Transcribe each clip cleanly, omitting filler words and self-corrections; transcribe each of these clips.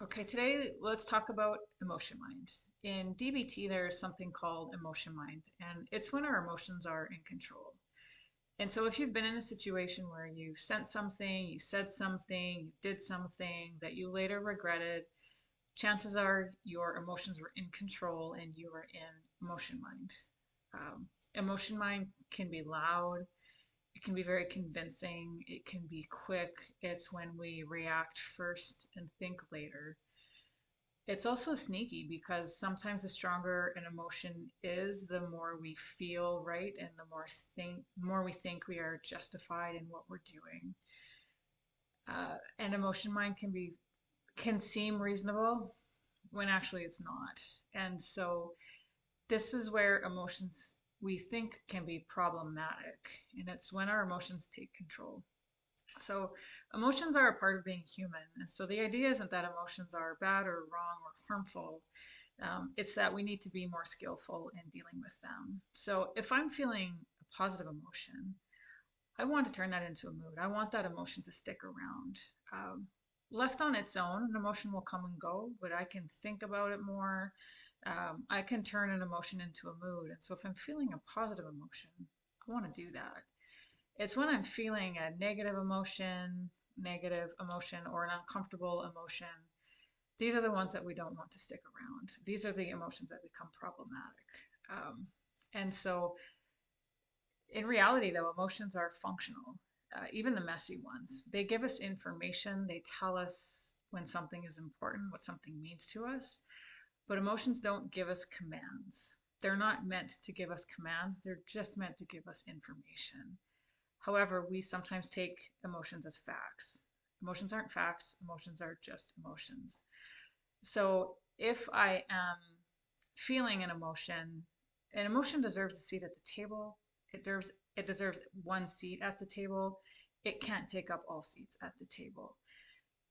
Okay, today let's talk about emotion mind. In DBT, there's something called emotion mind, and it's when our emotions are in control. And so, if you've been in a situation where you sent something, you said something, you did something that you later regretted, chances are your emotions were in control and you were in emotion mind. Emotion mind can be loud, it can be very convincing, it can be quick. It's when we react first and think later. It's also sneaky because sometimes the stronger an emotion is, the more we feel right and the more we think we are justified in what we're doing. And emotion mind can seem reasonable when actually it's not. And so this is where emotions we think can be problematic, and it's when our emotions take control. So emotions are a part of being human. And so the idea isn't that emotions are bad or wrong or harmful. It's that we need to be more skillful in dealing with them. So if I'm feeling a positive emotion, I want to turn that into a mood. I want that emotion to stick around. Um, Left on its own, an emotion will come and go, but I can think about it more. I can turn an emotion into a mood. And so if I'm feeling a positive emotion, I want to do that. It's when I'm feeling a negative emotion, or an uncomfortable emotion. These are the ones that we don't want to stick around. These are the emotions that become problematic. And so, in reality, though, emotions are functional, even the messy ones. They give us information, they tell us when something is important, what something means to us. But emotions don't give us commands. They're not meant to give us commands, they're just meant to give us information. However, we sometimes take emotions as facts. Emotions aren't facts, emotions are just emotions. So if I am feeling an emotion deserves a seat at the table. It deserves one seat at the table. It can't take up all seats at the table.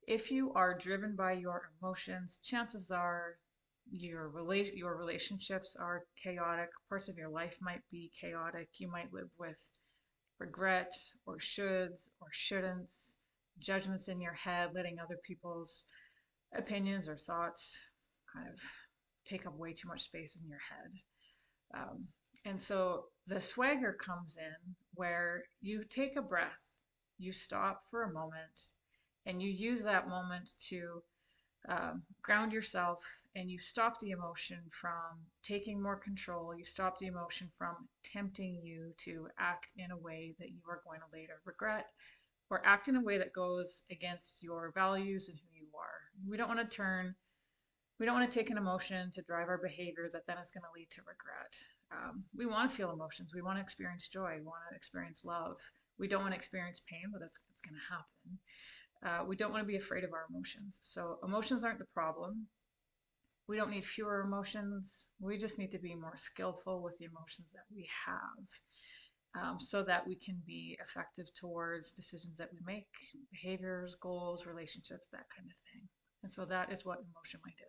If you are driven by your emotions, chances are your relationships are chaotic. Parts of your life might be chaotic. You might live with regret or shoulds or shouldn'ts, judgments in your head, letting other people's opinions or thoughts kind of take up way too much space in your head. Um, and so the swagger comes in where you take a breath, you stop for a moment, and you use that moment to ground yourself, and you stop the emotion from taking more control. You stop the emotion from tempting you to act in a way that you are going to later regret, or act in a way that goes against your values and who you are. We don't want to take an emotion to drive our behavior that then is going to lead to regret. We want to feel emotions. We want to experience joy. We want to experience love. We don't want to experience pain, but it's going to happen. We don't want to be afraid of our emotions. So emotions aren't the problem. We don't need fewer emotions. We just need to be more skillful with the emotions that we have, so that we can be effective towards decisions that we make, behaviors, goals, relationships, that kind of thing. And so that is what emotion mind